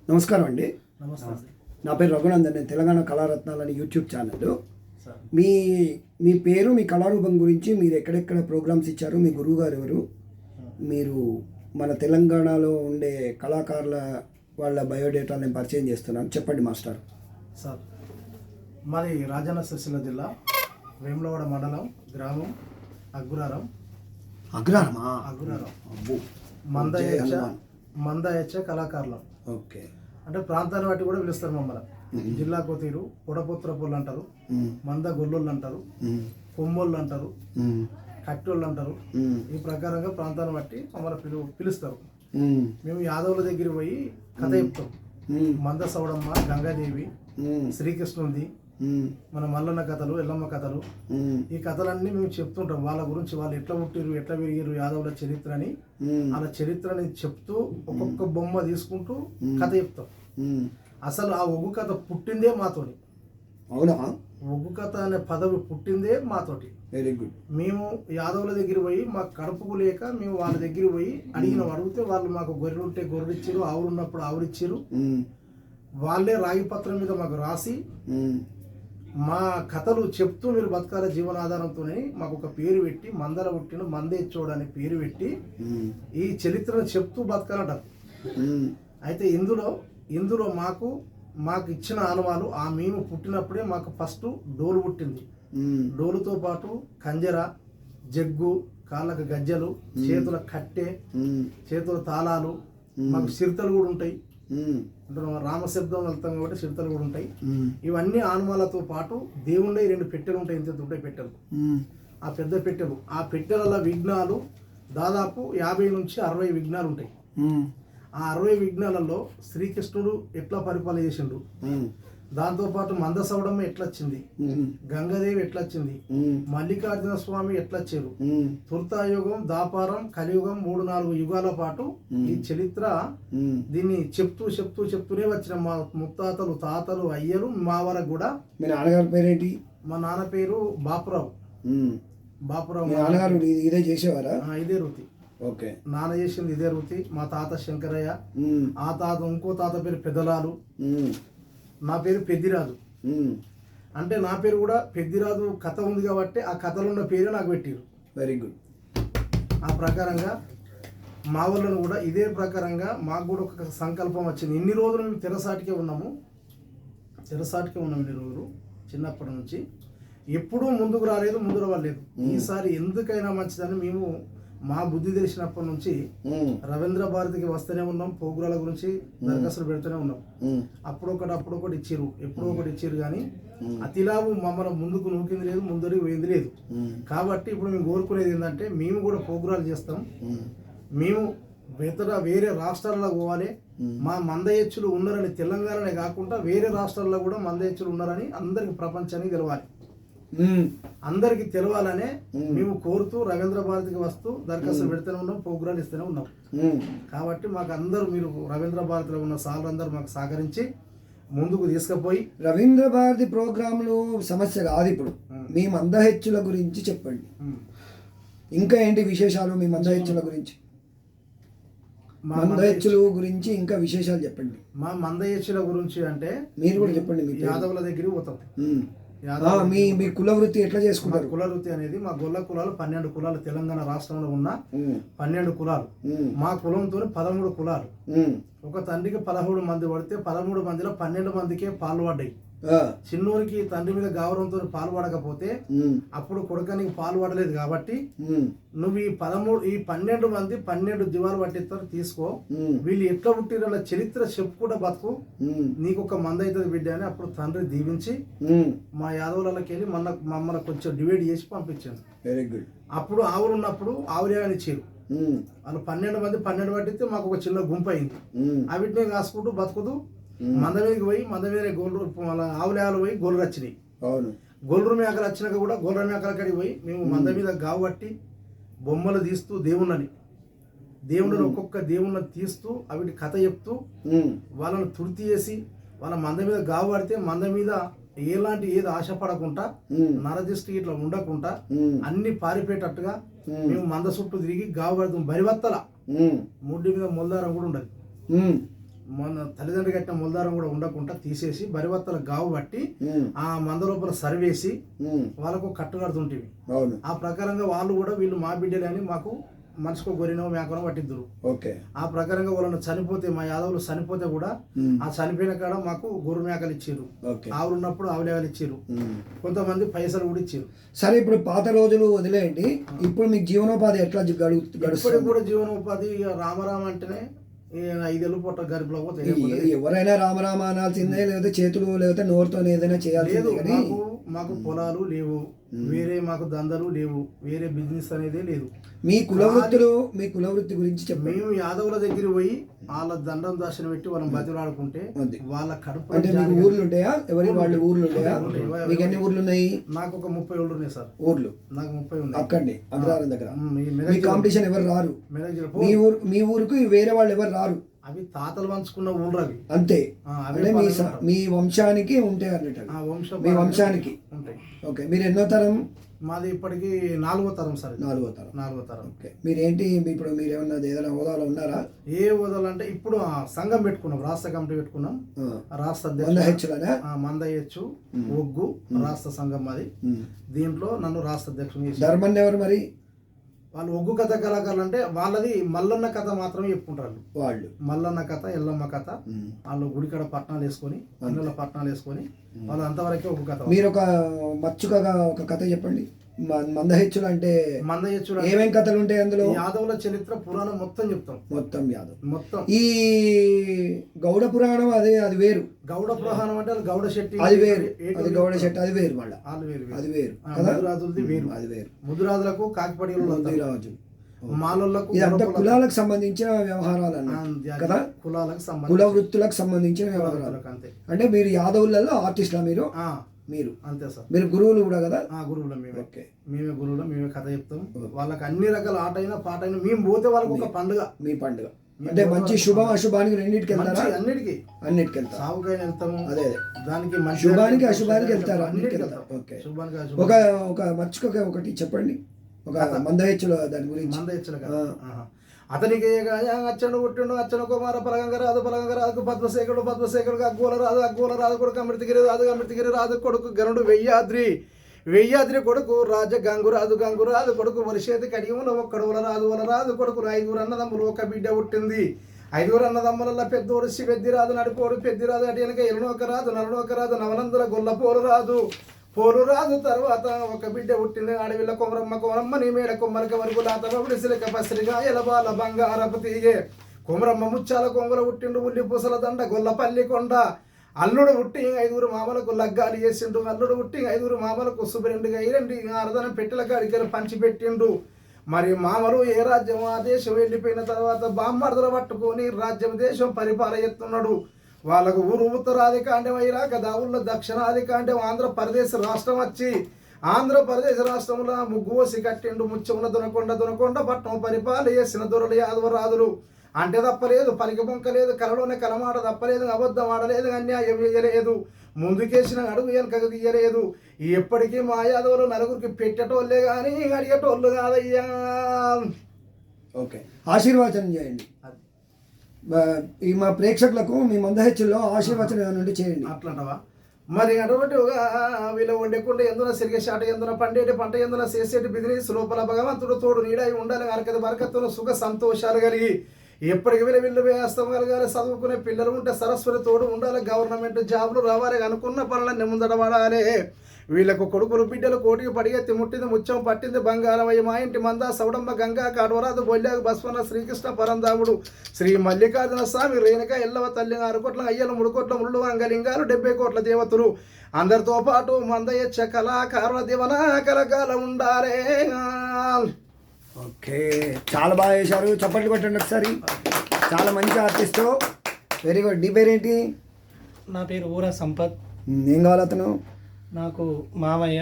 నమస్కారం అండి. నమస్తే. నా పేరు రఘునందన్. నేను తెలంగాణ కళారత్నాలని యూట్యూబ్ ఛానల్. సార్, మీ మీ పేరు, మీ కళారూపం గురించి, మీరు ఎక్కడెక్కడ ప్రోగ్రామ్స్ ఇచ్చారు, మీ గురువు గారు ఎవరు, మీరు మన తెలంగాణలో ఉండే కళాకారుల వాళ్ళ బయోడేటా నేను పరిచయం చేస్తున్నాను, చెప్పండి మాస్టర్. సార్ మాది రాజన్న సిరిసిల్ల జిల్లా వేములవాడ మండలం, గ్రామం అగ్గురారం. అగ్రహారమా? అగ్గురారం. అబ్బో. మందయచ్చ కళాకారులం. ఓకే. అంటే ప్రాంతాన్ని బట్టి కూడా పిలుస్తారు మమ్మల్ని. జిల్లాకు తీరు పొడపుత్రపోళ్ళు అంటారు, మంద గొల్లోళ్ళు అంటారు, కొమ్మోళ్ళు అంటారు, కట్టోళ్ళు అంటారు. ఈ ప్రకారంగా ప్రాంతాన్ని బట్టి మమ్మల్ని పిలుస్తారు. మేము యాదవుల దగ్గర పోయి కథ చెప్తాం. మంద సౌడమ్మ, గంగాదేవి, శ్రీకృష్ణుంది, మన మల్లన్న కథలు, ఎల్లమ్మ కథలు, ఈ కథలన్నీ మేము చెప్తుంటాం. వాళ్ళ గురించి, వాళ్ళు ఎట్లా పుట్టిరు, ఎట్లా పెరిగారు, యాదవుల చరిత్ర అని, వాళ్ళ చరిత్రని చెప్తూ ఒక్కొక్క బొమ్మ తీసుకుంటూ కథ చెప్తాం. అసలు ఆ ఒగ్గు కథ పుట్టిందే మాతోటి. అవునా? ఒగ్గు కథ అనే పదవి పుట్టిందే మాతోటి. Very good. మేము యాదవుల దగ్గర పోయి, మాకు కడుపుకు లేక మేము వాళ్ళ దగ్గర పోయి అడిగితే వాళ్ళు మాకు గొర్రెలు ఉంటే గొర్రెలు ఇచ్చారు, ఆవులు ఉన్నప్పుడు ఆవులు ఇచ్చారు. వాళ్ళే రాగి పత్రం మీద మాకు రాసి మా కథలు చెప్తూ మీరు బతకాల జీవనాధారంతోనే మాకు ఒక పేరు పెట్టి, మందల పుట్టిన మందే చూడని పేరు పెట్టి ఈ చరిత్రను చెప్తూ బతకాలంటారు. అయితే ఇందులో మాకు ఇచ్చిన ఆనవాలు, ఆ మేము పుట్టినప్పుడే మాకు ఫస్ట్ డోలు పుట్టింది. డోలుతో పాటు కంజర, జగ్గు, కాళ్ళకు గజ్జలు, చేతుల కట్టె, చేతుల తాళాలు, మాకు చిరుతలు కూడా ఉంటాయి. అంటే రామశబ్దం వెళ్తాం కాబట్టి చిరుతలు కూడా ఉంటాయి. ఇవన్నీ ఆనవాళ్ళతో పాటు దేవుళ్ళే 2 పెట్టెలు ఉంటాయి, ఇంత ఉంటాయి పెట్టెలు. ఆ పెద్ద పెట్టెలు, ఆ పెట్టెల విఘ్నాలు దాదాపు 50 నుంచి 60 విఘ్నాలు ఉంటాయి. ఆ 60 విఘ్నాలలో శ్రీకృష్ణుడు ఎట్లా పరిపాలన చేసిండు, దాంతోపాటు మందసౌడమ్మ ఎట్లొచ్చింది, గంగాదేవి ఎట్లొచ్చింది, మల్లికార్జున స్వామి ఎట్లొచ్చారు, తుర్తాయుగం, దాపారం, కలియుగం, 3-4 యుగాల పాటు ఈ చరిత్ర దీన్ని చెప్తూనే వచ్చిన మా ముత్తాతలు, తాతలు, అయ్యలు, మా వరకు కూడా. మీ నాన్నగారి పేరేంటి? మా నాన్న పేరు బాపురావు. నాన్నగారు ఇదే చేసేవారా? ఇదే వృత్తి. ఓకే. నాన్న చేసింది ఇదే వృత్తి. మా తాత శంకరయ్య, ఆ తాత ఇంకో తాత పేరు పెద్దలాలు, నా పేరు పెద్దిరాజు. అంటే నా పేరు కూడా పెద్దిరాజు కథ ఉంది కాబట్టి ఆ కథలో ఉన్న పేరు నాకు పెట్టారు. Very good. ఆ ప్రకారంగా మా వాళ్ళను కూడా ఇదే ప్రకారంగా మాకు కూడా ఒక సంకల్పం వచ్చింది. ఇన్ని రోజులు మేము తెరసాటికే ఉన్నాము ఇన్ని రోజులు, చిన్నప్పటి నుంచి ఎప్పుడూ ముందుకు రాలేదు, ముందు రాలేదు. ఈసారి ఎందుకైనా మంచిదని మేము మా బుద్ధి తెలిసినప్పటి నుంచి రవీంద్ర భారతికి వస్తూనే ఉన్నాం. ప్రోగ్రాల గురించి దరఖాస్తులు పెడుతూనే ఉన్నాం. అప్పుడొకటి ఇచ్చారు, ఎప్పుడో ఒకటి ఇచ్చారు. కానీ అతిలాభం మమ్మల్ని ముందుకు నూకింది లేదు, ముందరికి పోయింది లేదు. కాబట్టి ఇప్పుడు మేము కోరుకునేది ఏంటంటే, మేము కూడా ప్రోగ్రాలు చేస్తాం. మేము వేరే రాష్ట్రాల్లో పోవాలి. మా మందయచ్చులు ఉన్నారని తెలంగాణనే కాకుండా వేరే రాష్ట్రాల్లో కూడా మందయచ్చులు ఉన్నారని అందరికి ప్రపంచానికి తెలవాలి. అందరికి తెలవాలనే మేము కోరుతూ రవీంద్ర భారతికి వస్తూ దరఖాస్తులు పెడుతూనే ఉన్నాం, ప్రోగ్రాలు ఇస్తూనే ఉన్నాం. కాబట్టి మాకు అందరూ, మీరు రవీంద్ర భారతిలో ఉన్న సార్లందరూ మాకు సహకరించి ముందుకు తీసుకుపోయి, రవీంద్ర భారతి ప్రోగ్రాంలు సమస్య కాదు. ఇప్పుడు మీ మందహెచ్చుల గురించి చెప్పండి. ఇంకా ఏంటి విశేషాలు మీ మందహెచ్చుల గురించి? మందహెచ్చుల గురించి ఇంకా విశేషాలు చెప్పండి. మా మందహెచ్చుల గురించి అంటే మీరు కూడా చెప్పండి. యాదవుల దగ్గరికి పోతాం. మీ కుల వృత్తి ఎట్లా చేసుకుంటారు? కుల వృత్తి అనేది, మా గొల్ల కులాలు 12 కులాలు. తెలంగాణ రాష్ట్రంలో ఉన్న 12 కులాలు. మా కులంతో 13 కులాలు. ఒక తండ్రికి 13 మంది పడితే 13 మందిలో 12 మందికే పాలు పడ్డాయి. చిన్నోరికి తండ్రి మీద గౌరవంతో పాలు పడకపోతే అప్పుడు కొడుకానికి పాలు పడలేదు. కాబట్టి నువ్వు ఈ 12 మంది 12 దివాలు పట్టిస్తారు, తీసుకో. వీళ్ళు ఎట్లా పుట్టిన చరిత్ర చెప్పుకుంటా బతుకు, నీకు ఒక మంద అవుతుంది బిడ్డ అని అప్పుడు తండ్రి దీవించి మా యాదవులకి వెళ్ళి మమ్మల్ని కొంచెం డివైడ్ చేసి పంపించాను. Very good. అప్పుడు ఆవులు ఉన్నప్పుడు ఆవులేని ఇచ్చారు. వాళ్ళు 12 మంది 12 పట్టిస్తే మాకు ఒక చిన్న గుంపు అయింది. అవిటినే కాసుకుంటూ బతుకుతూ మంద మీదకి పోయి, మంద మీద గోల్రు ఆవులేలు పోయి గోల్రు వచ్చినాయి. గోల్రు మేకలు వచ్చినాక కూడా గోల్ర మేకల కాడికి పోయి మేము మంద మీద గావు పట్టి బొమ్మలు తీస్తూ దేవుళ్ళని ఒక్కొక్క దేవుళ్ళని తీస్తూ అవిటి కథ చెప్తూ వాళ్ళని తుర్తి చేసి, వాళ్ళ మంద మీద గావు పడితే మంద మీద ఏది ఆశపడకుండా, నరదిష్టి ఇట్లా ఉండకుండా అన్ని పారిపోయేటట్టుగా మేము మంద చుట్టూ తిరిగి గావు పడుతాం. బరివత్తల ముడ్డి మీద మొల్దారం కూడా ఉండదు. మన తల్లిదండ్రులు కట్టిన మూలధారం కూడా ఉండకుండా తీసేసి బరివత్తల గావు పట్టి ఆ మంద లోపల సర్వేసి వాళ్ళకు కట్టు కడుతుంటివి. అవును. ఆ ప్రకారంగా వాళ్ళు కూడా వీళ్ళు మా బిడ్డలని మాకు మనసుకో గొరినో మేకనో పట్టిద్దురు. ఓకే. ఆ ప్రకారంగా వాళ్ళని చనిపోతే మా యాదవులు చనిపోతే కూడా ఆ చనిపోయిన కాడ మాకు గొర్రె మేకలు ఇచ్చారు, ఆవులు ఉన్నప్పుడు ఆవులేకలు ఇచ్చారు, కొంతమంది పైసలు కూడా ఇచ్చారు. సరే, ఇప్పుడు పాత రోజులు వదిలేయండి, ఇప్పుడు మీకు జీవనోపాధి ఎట్లా ఇప్పటికి కూడా జీవనోపాధి రామరామ అంటేనే 5 ఏళ్ళు పొట్ట గరిపలో పోతే ఎవరైనా రామరామ అనాల్సిందే, లేకపోతే చేతులు లేకపోతే నోరుతో ఏదైనా చేయాల్సిందే. కానీ మాకు పొలాలు లేవు, వేరే మాకు దందలు లేవు, వేరే బిజినెస్ అనేది లేదు. మీ కుల వృత్తి గురించి చెప్పండి. మేము యాదవుల దగ్గర పోయి వాళ్ళ దండం దర్శనం పెట్టి వాళ్ళని బతిలాడుకుంటే వాళ్ళ కడుపు అంటే మీకు ఊర్లు ఉంటాయా? ఎవరి వాళ్ళు ఊర్లు ఉంటాయా? మీకు ఎన్ని ఊర్లు ఉన్నాయి? నాకు ఒక 30 ఊళ్ళు ఉన్నాయి సార్. ఊర్లు నాకు 30 ఉన్నాయి. అక్కడి అగ్రహారం దగ్గర మీ కాంపిటీషన్ ఎవరు రారు? మీ ఊరికి వేరే వాళ్ళు ఎవరు రారు? అవి తాతలు పంచుకున్న ఊళ్ళు అవి అంతే. అంటే మీ వంశానికి ఉంటాయి అన్నట్టు. మీ వంశానికి ఉంటాయి. ఓకే. మీరు ఎన్నో తరం? మాది ఇప్పటికి 4వ తరం సార్. 4వ తరం. ఓకే. మీరేంటి ఇప్పుడు మీరు ఏదైనా హోదాలో ఉన్నారా? ఏ హోదాలు అంటే ఇప్పుడు సంఘం పెట్టుకున్నాం, రాష్ట్ర కమిటీ పెట్టుకున్నాం. రాష్ట్ర మందయ్యచ్చు ఒగ్గు రాష్ట్ర సంఘం మాది. దీంట్లో నన్ను రాష్ట్ర అధ్యక్షుడు. ధర్మన్ ఎవరు మరి? వాళ్ళు ఒగ్గు కథ కళాకారులు అంటే వాళ్ళది మల్లన్న కథ మాత్రమే చెప్పుకుంటారు. వాళ్ళు మల్లన్న కథ, ఎల్లమ్మ కథ, వాళ్ళు గుడికాడ పట్నాలు వేసుకొని, అన్నుల పట్నాలు వేసుకొని వాళ్ళు అంతవరకే ఒగ్గు కథ. మీరు ఒక మచ్చుకగా ఒక కథ చెప్పండి. మందహెచ్చులు అంటే ఏమేం కథలు ఉంటాయి అందులో? యాదవుల చరిత్ర పురాణం మొత్తం చెప్తాం. మొత్తం ఈ గౌడ పురాణం అది వేరు. గౌడ పురాణం అంటే గౌడ శెట్టి అది వేరు. అది గౌడ శెట్టి అది వేరు. మళ్ళీ అది వేరు. ముదురాజులది వేరు. అది వేరు. ముదురాజులకు కాకిపడి రాజు మాలలకు ఇదంతా కులాలకు సంబంధించిన వ్యవహారాలు కదా. కుల వృత్తులకు సంబంధించిన వ్యవహారాలు. అంటే మీరు యాదవులలో ఆర్టిస్టా? మీరు అంతే సార్. మీరు గురువులు కూడా కదా? గురువులు మేమే. ఓకే. మేమే గురువులు, మేమే కథ చెప్తాం. వాళ్ళకి అన్ని రకాల ఆట అయినా పాట అయినా మేము పోతే వాళ్ళకి ఒక పండుగ. మీ పండుగ అంటే మంచి శుభం అశుభానికి రెండింటికి వెళ్తారా? అన్నిటికి వెళ్తారు. సాగుకైనా వెళ్తాము. అదే దానికి శుభానికి అశుభానికి వెళ్తారు. అన్నిటికి వెళ్తారు. ఓకే. ఒక మచ్చుక ఒకటి చెప్పండి, ఒక మందహెచ్చుల దాని గురించి. మందహెచ్చుల అతనికి అచ్చను పుట్టిండు, అచ్చను కుమార పలగంగరాదు, పలగంగరాజుకు పద్మశేఖరుడు అగ్గోల రాదు కొడుకు అమృతగిరి రాదు కొడుకు గరుడు వెయ్యాద్రి కొడుకు గంగురాజు కొడుకు వరిషేతి కడియముల ఒక్కడు రాదు కొడుకు 5 అన్నదమ్ములు, ఒక బిడ్డ పుట్టింది. 5 అన్నదమ్ముల పెద్దోడు శివెద్దిరాదు, నడిపోడు పెద్దిరాదు, అటు వెనక ఎరునోకరాదు నవనందుల గొల్ల పోరు రాదు. తర్వాత ఒక బిడ్డ పుట్టింది. అడవిలో కొమరమ్మ నీ మేడ కొమ్మలక వరకు లాతడి సిలక పసిరిగా ఎలబాల బంగారపు తీగే. కొమరమ్మ ముచ్చాల కొంగుల పుట్టిండు, ఉల్లి పూసల దండ గొల్లపల్లి కొండ. అల్లుడు పుట్టి 5 మామలకు లగ్గాలు చేసిండు. అల్లుడు పుట్టి 5 మామలకు శుభ్రెండుగా 2 అరదనం పెట్టెల కాడికలు పంచి పెట్టిండు. మరి మామలు ఏ రాజ్యం ఆ దేశం వెళ్ళిపోయిన తర్వాత బామ్మర్దలు పట్టుకొని రాజ్యం దేశం పరిపాలన. వాళ్ళకు ఊరు ఉత్తరాది కాండం అయిరాక దావుల్లో దక్షిణాది కాండం ఆంధ్రప్రదేశ్ రాష్ట్రం వచ్చి ఆంధ్రప్రదేశ్ రాష్ట్రంలో ముగ్గువసి కట్టిండు. ముచ్చమున దునకొండ పట్టణం పరిపాలన చేసిన దొరలు యాదవరాదులు. అంటే తప్పలేదు, పలికి బొంక లేదు, కలలోనే కలమాట తప్పలేదు, అబద్ధం ఆడలేదు, అన్యాయం చేయలేదు, ముందుకేసిన అడుగు వెనకకు తీయలేదు. ఎప్పటికీ మా యాదవులు నలుగురికి పెట్టేటోళ్ళే కానీ అడిగేటోళ్ళు కాదయ్యా. ఓకే. ఆశీర్వచనం చేయండి ఈ మా ప్రేక్షకులకు. మీ మందహెచ్చుల్లో ఆశీర్వచనం నుండి చేయండి. అట్లంటవా? మరి అటువంటి వీళ్ళు వండకుండా ఎందున సిరిగే షాట ఎందున పండేటి పంట ఎందున చేసేటి బిజినెస్ లోపల భగవంతుడు తోడు నీడై ఉండాలి. అరకది బరకత్తును సుఖ సంతోషాలు కలిగి ఎప్పటికి వీళ్ళు వేస్తాం కలగాలి. చదువుకునే పిల్లలు ఉంటే సరస్వతి తోడు ఉండాలి. గవర్నమెంట్ జాబులు రావాలి. అనుకున్న పనులన్నీ ముందట పడాలి. వీళ్ళకు కొడుకులు బిడ్డలు కోటికి పడిగెత్తి ముట్టింది, ముచ్చం పట్టింది బంగారమయ్య. మా ఇంటి మంద సౌడమ్మ గంగా కాడవరాదు బొల్లాగు బస్వన్న శ్రీకృష్ణ పరందాముడు శ్రీ మల్లికార్జున స్వామి రేణుక ఎల్లవ తల్లి 6 కోట్ల అయ్యలు 3 కోట్ల ముళ్ళు అంగలింగాలు 70 కోట్ల దేవతలు అందరితో పాటు మందయ్య కళాకారుల దివన కలకాల ఉండాలే. ఓకే. చాలా బాగా చేశారు. చప్పట్లు కొట్టండి ఒకసారి. చాలా మంచి ఆర్టిస్టు. Very good. నీ పేరేంటి? నా పేరు ఊరా సంపత్. ఏం కావాలి అతను? నాకు మావయ్య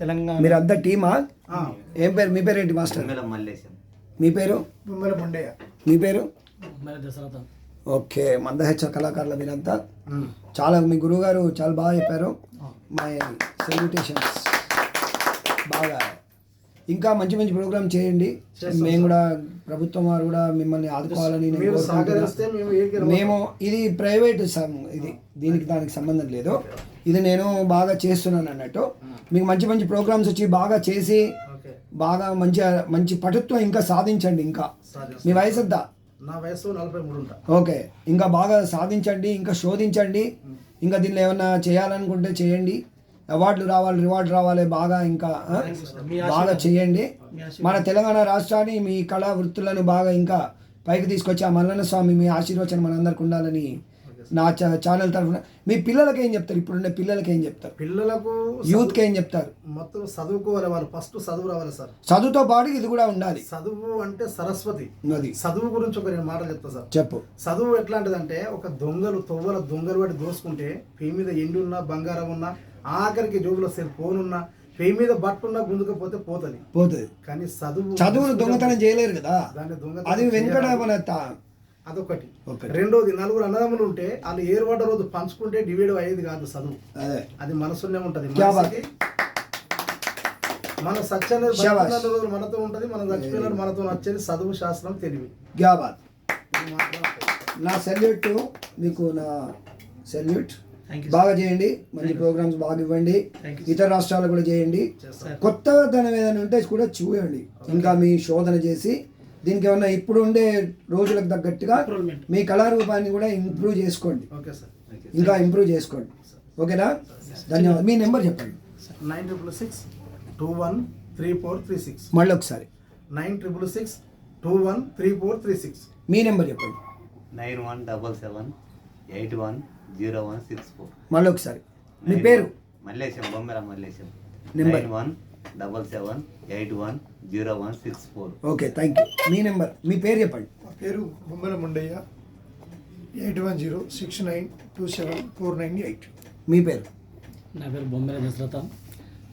తెలంగాణ. మీరు అంతా టీమా? ఏం పేరు? మీ పేరు ఏంటి మాస్టర్? మీ పేరు? మీ పేరు? ఓకే. మందహెచ్చ కళాకారుల మీరంతా చాలా, మీ గురువు గారు చాలా బాగా చెప్పారు. మై సెల్యూటేషన్స్. బాగా ఇంకా మంచి మంచి ప్రోగ్రామ్ చేయండి. మేము కూడా ప్రభుత్వం వారు కూడా మిమ్మల్ని ఆదుకోవాలని నేను మీరు కోరుకుంటున్నా. సహకరిస్తే మేము మేము ఇది ప్రైవేట్ ఇది దానికి సంబంధం లేదు. ఇది నేను బాగా చేస్తున్నాను అన్నట్టు. మీకు మంచి మంచి ప్రోగ్రామ్స్ వచ్చి బాగా చేసి ఓకే బాగా మంచి పటుత్వం ఇంకా సాధించండి. ఇంకా మీ వయసు ఎంత? నా వయసు 43 ఉంటా. ఓకే, ఇంకా బాగా సాధించండి, ఇంకా శోధించండి. ఇంకా దీనిలో ఏమన్నా చేయాలనుకుంటే చేయండి. అవార్డులు రావాలి, రివార్డు రావాలి, బాగా ఇంకా బాగా చేయండి. మన తెలంగాణ రాష్ట్రాన్ని మీ కళా వృత్తులను బాగా ఇంకా పైకి తీసుకొచ్చి ఆ మల్లన్న స్వామి మీ ఆశీర్వచనం మనందరికి ఉండాలని నా ఛానల్ తరఫున. మీ పిల్లలకి ఏం చెప్తారు? ఇప్పుడున్న పిల్లలకి ఏం చెప్తారు? పిల్లలకు యూత్కి ఏం చెప్తారు? మొత్తం చదువుకోవాలి, వాళ్ళు ఫస్ట్ చదువు రావాలి సార్. చదువుతో పాటు ఇది కూడా ఉండాలి. చదువు అంటే సరస్వతి. అది చదువు గురించి ఒక 2 మాటలు చెప్తా సార్. చెప్పు. చదువు ఎట్లాంటిదంటే ఒక దొంగలు వాటి దోసుకుంటే పేయి మీద ఎండి ఉన్నా బంగారం ఉన్నా ఆఖరికి జోబులో ఫోన్ ఉన్నా పేయి మీద బట్టున్నా గుంజుకపోతే పోతుంది. కానీ చదువును దొంగతనం చేయలేరు కదా. దాన్ని అది వెంకట మన అదొకటి. రెండోది, 4 అన్నదమ్ములు ఉంటే వాళ్ళు ఏర్పడ్డ రోజు పంచుకుంటే డివైడ్ అయ్యేది కాదు చదువు. అది మనసులోనే ఉంటది. మన సత్యాన్ని రోజులు మనతో ఉంటది, మనం చచ్చిపోయిన మనతో వచ్చేది చదువు, శాస్త్రం, తెలివి. గ్యాబాద్. నా సెల్యూట్ మీకు, నా సెల్యూట్. బాగా చేయండి, మంచి ప్రోగ్రామ్స్ బాగా ఇవ్వండి. ఇతర రాష్ట్రాలు కూడా చేయండి. కొత్త ధనం ఏదైనా ఉంటే కూడా చూడండి. ఇంకా మీ శోధన చేసి దీనికి ఏమన్నా ఇప్పుడు ఉండే రోజులకు తగ్గట్టుగా మీ కళారూపాన్ని కూడా ఇంప్రూవ్ చేసుకోండి. ఇంకా ఇంప్రూవ్ చేసుకోండి. ఓకేనా? ధన్యవాదాలు. మీ నెంబర్ చెప్పండి. 9666213436. మళ్ళీ ఒకసారి 9666213436. మీ నెంబర్ చెప్పండి. 9177810164. మళ్ళీ ఒకసారి మీ పేరు? Mallesham, Bommera Mallesham. Number 9177810164. Okay, thank you. మీ నెంబర్, మీ పేరు చెప్పండి. మా పేరు బొమ్మల ముండయ్య. 8106927498. మీ పేరు? నా పేరు బొమ్మెల దశరథ.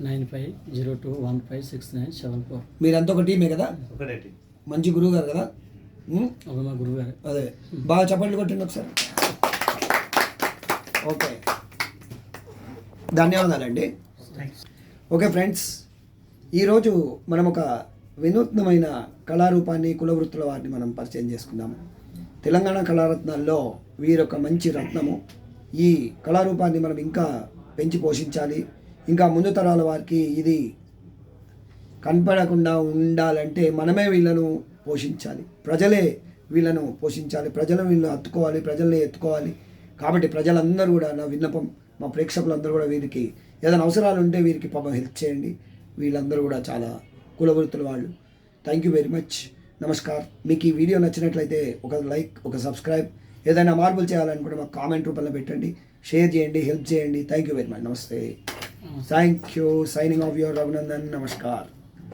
9502156974. మీరంతా ఒక టీమే కదా? ఒకటి మంచి గురువు గారు కదా? ఒక మా గురువు గారు. అదే, బాగా చప్పట్లు కొట్టింది ఒకసారి. ఓకే, ధన్యవాదాలండి. ఓకే ఫ్రెండ్స్, ఈరోజు మనం ఒక వినూత్నమైన కళారూపాన్ని, కులవృత్తుల వారిని మనం పరిచయం చేసుకుందాము. తెలంగాణ కళారత్నాల్లో వీరొక మంచి రత్నము. ఈ కళారూపాన్ని మనం ఇంకా పెంచి పోషించాలి. ఇంకా ముందు తరాల వారికి ఇది కనపడకుండా ఉండాలంటే మనమే వీళ్ళను పోషించాలి. ప్రజలే వీళ్ళను పోషించాలి. ప్రజలను వీళ్ళు హత్తుకోవాలి, ప్రజల్ని ఎత్తుకోవాలి. కాబట్టి ప్రజలందరూ కూడా, నా విన్నపం, మా ప్రేక్షకులందరూ కూడా వీరికి ఏదైనా అవసరాలు ఉంటే వీరికి పాపం హెల్ప్ చేయండి. వీళ్ళందరూ కూడా చాలా కులవృత్తుల వాళ్ళు. Thank you very much. Namaskar. మీకు ఈ వీడియో నచ్చినట్లయితే ఒక లైక్, ఒక సబ్స్క్రైబ్, ఏదైనా మార్పులు చేయాలనుకుంటే మాకు కామెంట్ రూపంలో పెట్టండి, షేర్ చేయండి, హెల్ప్ చేయండి. Thank you very much. నమస్తే. Thank you. Signing off your Raghunandan. Namaskar.